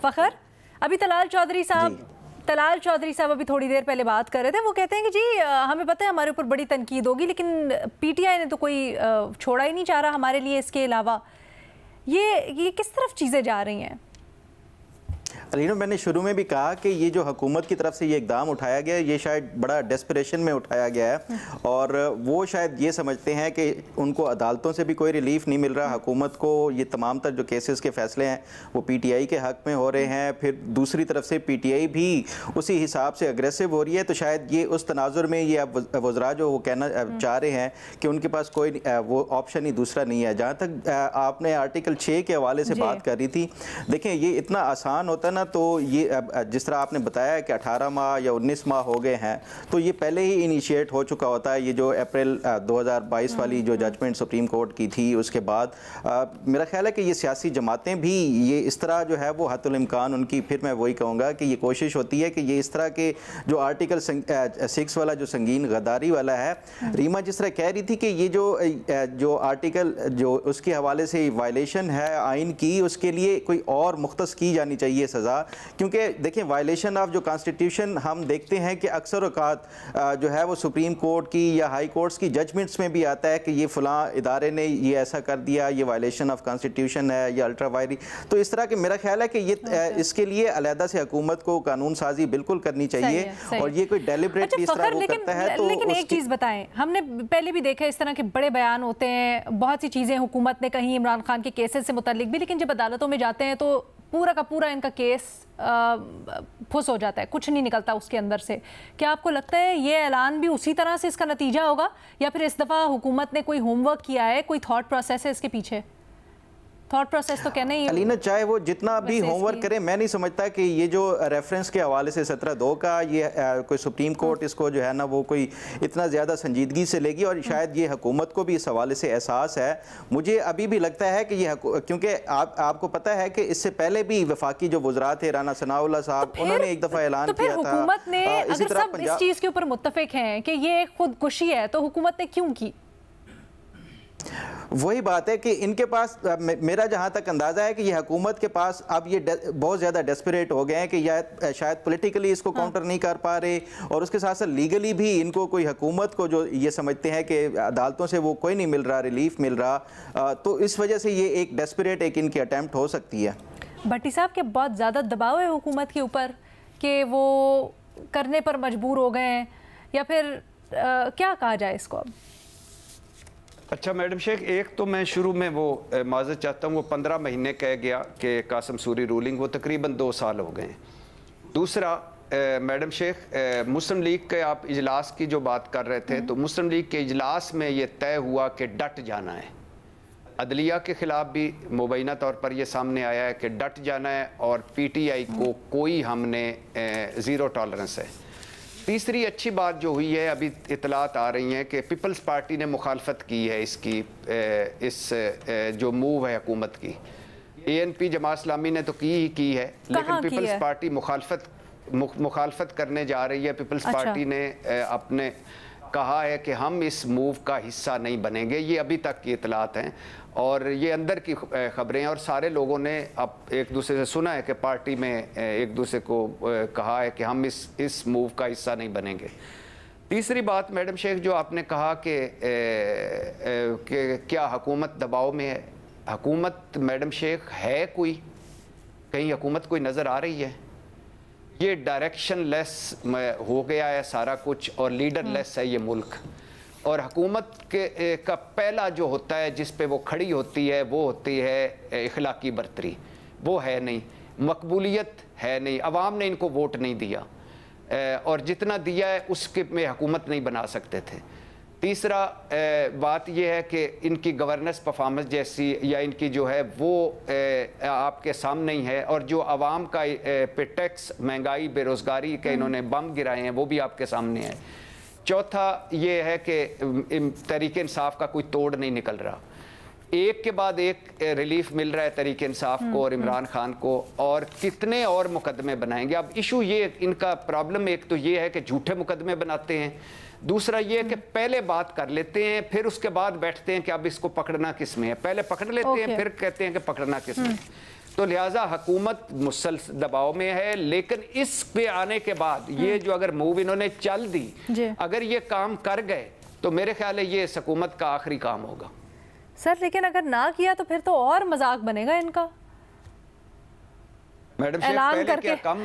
फ़खर, अभी तलाल चौधरी साहब अभी थोड़ी देर पहले बात कर रहे थे। वो कहते हैं कि जी हमें पता है हमारे ऊपर बड़ी तनकीद होगी, लेकिन पीटीआई ने तो कोई छोड़ा ही नहीं चाह रहा हमारे लिए। इसके अलावा ये किस तरफ चीज़ें जा रही हैं? अलीना, मैंने शुरू में भी कहा कि ये जो हुकूमत की तरफ से ये इकदाम उठाया गया है, ये शायद बड़ा डेस्परेशन में उठाया गया है और वो शायद ये समझते हैं कि उनको अदालतों से भी कोई रिलीफ नहीं मिल रहा। हुकूमत को ये तमाम तर जो केसेस के फैसले हैं वो पीटीआई के हक़ में हो रहे हैं, फिर दूसरी तरफ से पीटीआई भी उसी हिसाब से अग्रेसिव हो रही है। तो शायद ये उस तनाजुर में ये अब वज़रा जो वो कहना चाह रहे हैं कि उनके पास कोई वो ऑप्शन ही दूसरा नहीं है। जहाँ तक आपने आर्टिकल 6 के हवाले से बात कर रही थी, देखें ये इतना आसान होता ना, तो ये जिस तरह आपने बताया कि 18 माह या 19 माह हो गए हैं, तो ये पहले ही इनिशिएट हो चुका होता है। ये जो अप्रैल 2022 वाली जो जजमेंट सुप्रीम कोर्ट की थी, उसके बाद मेरा ख्याल है कि ये सियासी जमातें भी ये इस तरह जो है वो हतुल इम्कान उनकी, फिर मैं वही कहूँगा कि ये कोशिश होती है कि ये इस तरह के जो आर्टिकल 6 वाला जो संगीन गद्दारी वाला है, रीमा जिस तरह कह रही थी कि ये जो आर्टिकल जो उसके हवाले से वायलेशन है आइन की, उसके लिए कोई और मुख्तस की जानी चाहिए सज़ा। क्योंकि देखिए वायलेशन ऑफ जो कॉन्स्टिट्यूशन हम देखते हैं कि अक्सर औकात जो है वो सुप्रीम कोर्ट की या हाई कोर्ट्स की जजमेंट्स में भी आता है कि ये फ़लाँ इदारे ने ये ऐसा कर दिया, ये वायलेशन ऑफ कॉन्स्टिट्यूशन है, ये अल्ट्रा वायरी। तो इस तरह के मेरा ख्याल है कि ये इसके लिए अलहदा से हुकूमत को कानून साजी बिल्कुल करनी चाहिए और ये कोई डेलिब्रेटली इस तरह वो करता है। तो लेकिन एक चीज़ बताएं, हमने पहले भी देखा इस तरह के बड़े बयान होते हैं, बहुत सी चीज़ें हुकूमत ने कहीं इमरान खान के केसेस से मुताल्लिक भी, लेकिन जब अदालतों में जाते हैं तो पूरा का पूरा इनका केस फुस हो जाता है, कुछ नहीं निकलता उसके अंदर से। क्या आपको लगता है ये ऐलान भी उसी तरह से इसका नतीजा होगा, या फिर इस दफ़ा हुकूमत ने कोई होमवर्क किया है, कोई थॉट प्रोसेस है इसके पीछे? थॉट प्रोसेस तो कहने ही अलीना, चाहे वो जितना भी होमवर्क करे, मैं नहीं समझता कि ये जो रेफरेंस के हवाले से 17(2) का ये कोई सुप्रीम कोर्ट इसको जो है ना वो कोई इतना ज़्यादा संजीदगी से लेगी, और शायद ये हुकूमत को भी इस हवाले से एहसास है। मुझे अभी भी लगता है कि ये क्योंकि आपको पता है कि इससे पहले भी वफाकी जो वज़रा थे राना सनाउल्लाह साहब, उन्होंने एक दफ़ा ऐलान किया था। हुकूमत ने अगर सब इस चीज़ के ऊपर मुत्तफिक हैं कि ये खुदकुशी है, तो हुकूमत ने क्यों की? वही बात है कि इनके पास, मेरा जहाँ तक अंदाज़ा है कि ये हुकूमत के पास अब ये बहुत ज़्यादा डेस्परेट हो गए हैं कि शायद पॉलिटिकली इसको काउंटर नहीं कर पा रहे, और उसके साथ साथ लीगली भी इनको कोई हुकूमत को जो ये समझते हैं कि अदालतों से वो कोई नहीं मिल रहा, रिलीफ मिल रहा, तो इस वजह से ये एक डेस्परेट एक इनकी अटैम्प्ट हो सकती है। भट्टी साहब के बहुत ज़्यादा दबाव है हुकूमत के ऊपर कि वो करने पर मजबूर हो गए हैं, या फिर क्या कहा जाए इसको अब? अच्छा मैडम शेख, एक तो मैं शुरू में वो माज़रत चाहता हूँ, वो 15 महीने कह गया कि कासिम सूरी रूलिंग, वो तकरीबन 2 साल हो गए हैं। दूसरा मैडम शेख, मुस्लिम लीग के आप इजलास की जो बात कर रहे थे, तो मुस्लिम लीग के इजलास में ये तय हुआ कि डट जाना है। अदलिया के ख़िलाफ़ भी मुबैना तौर पर यह सामने आया है कि डट जाना है, और पीटीआई को कोई हमने ज़ीरो टॉलरेंस है। तीसरी अच्छी बात जो हुई है, अभी इतलात आ रही हैं कि पीपल्स पार्टी ने मुखालफत की है इसकी, इस जो मूव है हुकूमत की। ANP जमात इस्लामी ने तो की है, लेकिन पीपल्स पार्टी मुखालफत करने जा रही है। पीपल्स पार्टी ने अपने कहा है कि हम इस मूव का हिस्सा नहीं बनेंगे। ये अभी तक की इतलात हैं और ये अंदर की खबरें हैं, और सारे लोगों ने अब एक दूसरे से सुना है कि पार्टी में एक दूसरे को कहा है कि हम इस मूव का हिस्सा नहीं बनेंगे। तीसरी बात मैडम शेख, जो आपने कहा कि क्या हुकूमत दबाव में है, हुकूमत मैडम शेख है कोई, कहीं हुकूमत कोई नज़र आ रही है? ये डायरेक्शन लेस हो गया है सारा कुछ, और लीडर लेस है ये मुल्क। और हुकूमत के का पहला जो होता है जिस पे वो खड़ी होती है, वो होती है इखलाकी बर्तरी। वो है नहीं, मकबूलियत है नहीं, अवाम ने इनको वोट नहीं दिया, और जितना दिया है उसके में हुकूमत नहीं बना सकते थे। तीसरा बात यह है कि इनकी गवर्नेंस परफॉर्मेंस जैसी या इनकी जो है वो आपके सामने ही है, और जो आवाम का पे टैक्स, महंगाई, बेरोज़गारी के इन्होंने बम गिराए हैं, वो भी आपके सामने है। चौथा ये है कि तहरीक इंसाफ का कोई तोड़ नहीं निकल रहा, एक के बाद एक रिलीफ मिल रहा है तहरीक इंसाफ को और इमरान खान को, और कितने और मुकदमे बनाएंगे। अब इशू ये, इनका प्रॉब्लम एक तो ये है कि झूठे मुकदमे बनाते हैं, दूसरा ये है कि पहले बात कर लेते हैं, फिर उसके बाद बैठते हैं कि अब इसको पकड़ना किस में है। पहले पकड़ लेते हैं, फिर कहते हैं कि पकड़ना किस में है। तो लिहाजा हुकूमत मुसलसल दबाव में है। लेकिन इस पे आने के बाद ये जो अगर मूव इन्होंने चल दी, अगर ये काम कर गए तो मेरे ख्याल है ये इस हुकूमत का आखिरी काम होगा। सर लेकिन अगर ना किया तो फिर तो और मजाक बनेगा इनका। मैडम पहले क्या कम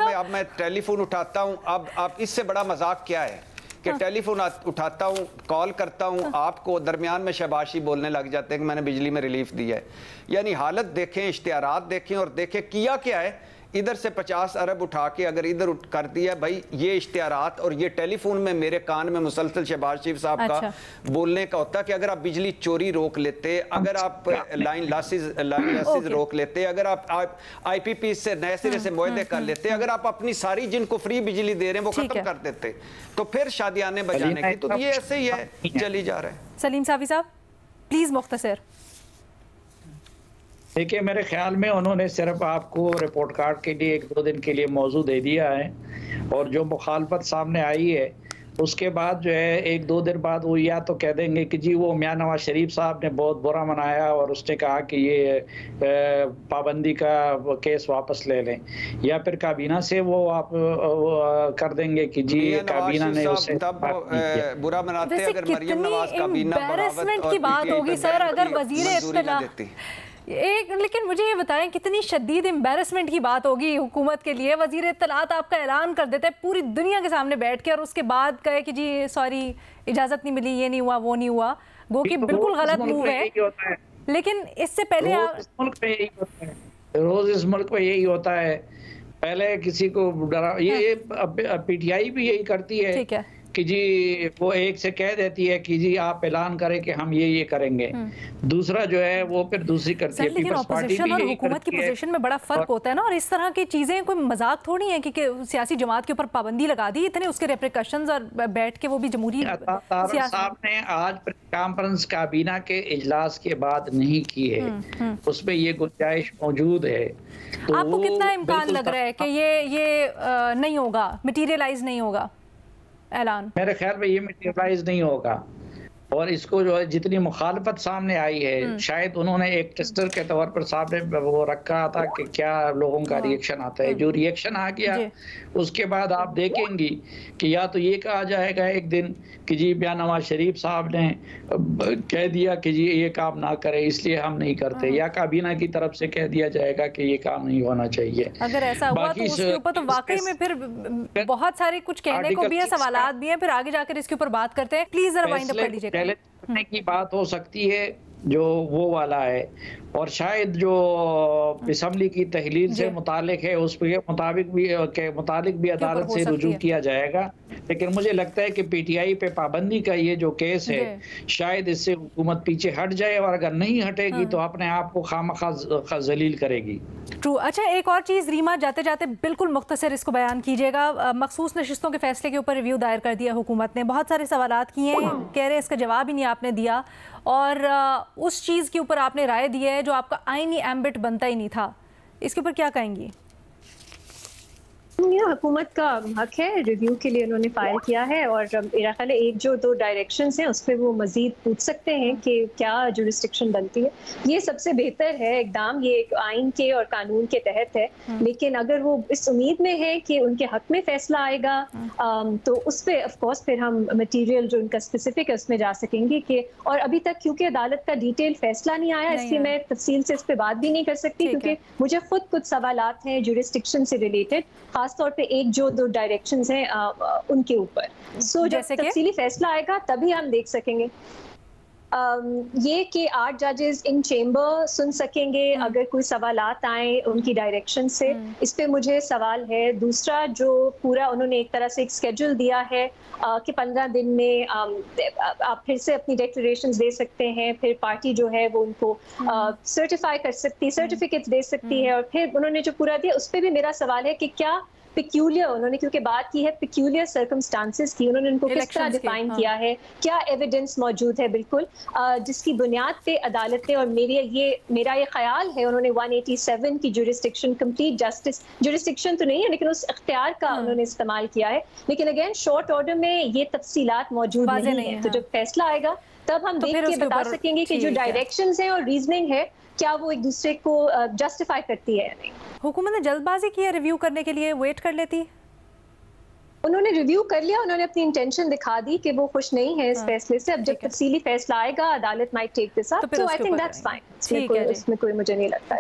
है, अब मैं टेलीफोन उठाता हूँ, अब इससे बड़ा मजाक क्या है कि टेलीफोन उठाता हूँ, कॉल करता हूँ आपको, दरमियान में शहबाशी बोलने लग जाते हैं कि मैंने बिजली में रिलीफ दिया है। यानी हालत देखें, इश्तिहारात देखें और देखें किया क्या है। इधर से 50 अरब उठा के अगर इधर कर दिया, भाई ये इश्तिहारात और ये टेलीफोन में मेरे कान में मुसलसल शहबाज शरीफ साहब का बोलने का होता कि अगर आप बिजली चोरी रोक लेते, अगर आप लाइन लॉसेस रोक लेते, अगर आप IPP से नए सिरे से मुआहदे कर लेते, अगर आप अपनी सारी जिनको फ्री बिजली दे रहे हैं वो खत्म कर देते, तो फिर शादियाने बजाने की, तो ये ऐसे ही है, चली जा रहा है। सलीम साफी साहब प्लीज मुख्तसर। देखिए मेरे ख्याल में उन्होंने सिर्फ आपको रिपोर्ट कार्ड के लिए 1-2 दिन के लिए मौजू दे दिया है, और जो मुखालफत सामने आई है उसके बाद जो है 1-2 दिन बाद वो या तो कह देंगे कि जी वो मियां नवाज शरीफ साहब ने बहुत बुरा मनाया और उसने कहा कि ये पाबंदी का केस वापस ले लें, या फिर काबीना से वो आप कर देंगे कि जी काबीना ने उसे बुरा मनाते। अगर मरियम नवाज काबीना एम्बैरेसमेंट की बात होगी सर अगर वजीर इत्तला एक, लेकिन मुझे ये बताएं कितनी शदीद एम्बैरेसमेंट की बात होगी हुकूमत के लिए, वजीर इत्तलात आपका ऐलान कर देते हैं पूरी दुनिया के सामने बैठ के और उसके बाद कहे कि जी सॉरी इजाज़त नहीं मिली, ये नहीं हुआ, वो नहीं हुआ, गो कि बिल्कुल गलत मूव है। लेकिन इससे पहले रोज इस मुल्क में यही होता है, पहले किसी को डरा, ये PTI भी यही करती है, ठीक है कि जी वो एक से कह देती है कि जी आप ऐलान करें कि हम ये करेंगे, दूसरा जो है वो फिर दूसरी करती है। लेकिन ऑपोजिशन और हुकूमत की पोजीशन में बड़ा फर्क होता है ना, और इस तरह की चीजें कोई मजाक थोड़ी है कि सियासी जमात के ऊपर पाबंदी लगा दी, इतने उसके रेप्रिकॉशंस और बैठ के वो भी जमहूरी साहब ने आज कॉन्फ्रेंस काबीना के इजलास के बाद नहीं की है, उसमें ये गुंजाइश मौजूद है। तो आपको कितना इम्कान लग रहा है कि ये नहीं होगा, मटीरियलाइज नहीं होगा ऐलान? मेरे ख्याल में ये मटीरियलाइज नहीं होगा, और इसको जो है जितनी मुखालफत सामने आई है, शायद उन्होंने एक टेस्टर के तौर पर सामने वो रखा था कि क्या लोगों का रिएक्शन आता है। जो रिएक्शन आ गया उसके बाद आप देखेंगी कि या तो ये कहा जाएगा एक दिन कि जी मियां नवाज शरीफ साहब ने कह दिया कि जी ये काम ना करें इसलिए हम नहीं करते, या काबीना की तरफ से कह दिया जाएगा कि ये काम नहीं होना चाहिए। अगर ऐसा हुआ तो उसके ऊपर तो वाकई में फिर बहुत सारे कुछ कहने को भी है, सवालात भी हैं, फिर आगे जाकर इसके ऊपर बात करते हैं। प्लीज जरा वाइंड अप कर लीजिए। पहले करने की बात हो सकती है जो वो वाला है, और शायद जो असम्बली की तहलील से मुतालिक है उसके मुताबिक भी अदालत से रुजू किया जाएगा। लेकिन मुझे लगता है कि PTI पे पाबंदी का ये जो केस है शायद इससे हुकूमत पीछे हट जाए, और अगर नहीं हटेगी तो अपने आप को खामखा जलील करेगी। ट्रू। अच्छा एक और चीज़ रीमा, जाते जाते बिल्कुल मुख्तसर इसको बयान कीजिएगा। मखसूस नशिस्तों के फैसले के ऊपर रिव्यू दायर कर दिया हुकूमत ने, बहुत सारे सवालात किए हैं, कह रहे हैं इसका जवाब ही नहीं आपने दिया, और उस चीज़ के ऊपर आपने राय दी है जो आपका आईनी एम्बिट बनता ही नहीं था, इसके ऊपर क्या कहेंगी? ये हुकूमत का हक है, रिव्यू के लिए उन्होंने फाइल किया है, और मेरा ख्याल है 1-2 डायरेक्शंस हैं उस पर वो मजीद पूछ सकते हैं कि क्या जुरिस्डिक्शन बनती है। ये सबसे बेहतर है इकदाम, ये एक आइन के और कानून के तहत है, लेकिन अगर वो इस उम्मीद में है कि उनके हक में फैसला आएगा तो उस पर ऑफकोर्स फिर हम मटीरियल जो उनका स्पेसिफिक है उसमें जा सकेंगे कि, और अभी तक क्योंकि अदालत का डिटेल फैसला नहीं आया इसलिए मैं तफसील से इस पर बात भी नहीं कर सकती, क्योंकि मुझे खुद कुछ सवालात हैं जुरिस्डिक्शन से रिलेटेड, खासतौर पे 1-2 डायरेक्शंस हैं उनके ऊपर। सो जब तफसीली फैसला आएगा तभी हम देख सकेंगे। ये कि 8 जजेस इन चेंबर सुन सकेंगे अगर कोई सवालात आए उनकी डायरेक्शन से, इस पे मुझे सवाल है। दूसरा जो पूरा उन्होंने एक तरह से एक स्केड्यूल दिया है कि 15 दिन में आप फिर से अपनी डिक्लेरेशंस दे सकते हैं, फिर पार्टी जो है वो उनको सर्टिफाई कर सकती है, सर्टिफिकेट्स दे सकती है, और फिर उन्होंने जो पूरा दिया उस पर भी मेरा सवाल है कि क्या पिक्यूलियर, उन्होंने क्योंकि बात की है पिक्यूलियर सर्कमस्टांसेस की, उन्होंने उनको किस तरह डिफाइन किया है, क्या एविडेंस मौजूद है, बिल्कुल जिसकी बुनियाद पे अदालत ने, और मेरा ये ख्याल है उन्होंने 187 की जुरिस्डिक्शन, कंप्लीट जस्टिस जुरिस्डिक्शन तो नहीं है लेकिन उस इख्तियार का उन्होंने इस्तेमाल किया है, लेकिन अगेन शॉर्ट ऑर्डर में ये तफसीलात मौजूद नहीं है। तो जब फैसला आएगा तब हम देख के बता सकेंगे कि जो डायरेक्शंस हैं और रीजनिंग है क्या वो एक दूसरे को जस्टिफाई करती है या नहीं। हुकूमत ने जल्दबाजी की है रिव्यू करने के लिए, वेट कर लेती? उन्होंने रिव्यू कर लिया, उन्होंने अपनी इंटेंशन दिखा दी कि वो खुश नहीं है इस फैसले से। अब जब तफसीली फैसला आएगा, अदालत माइट टेक दिस अप, तो आई थिंक दैट्स फाइन। इसमें कोई मुझे नहीं लगता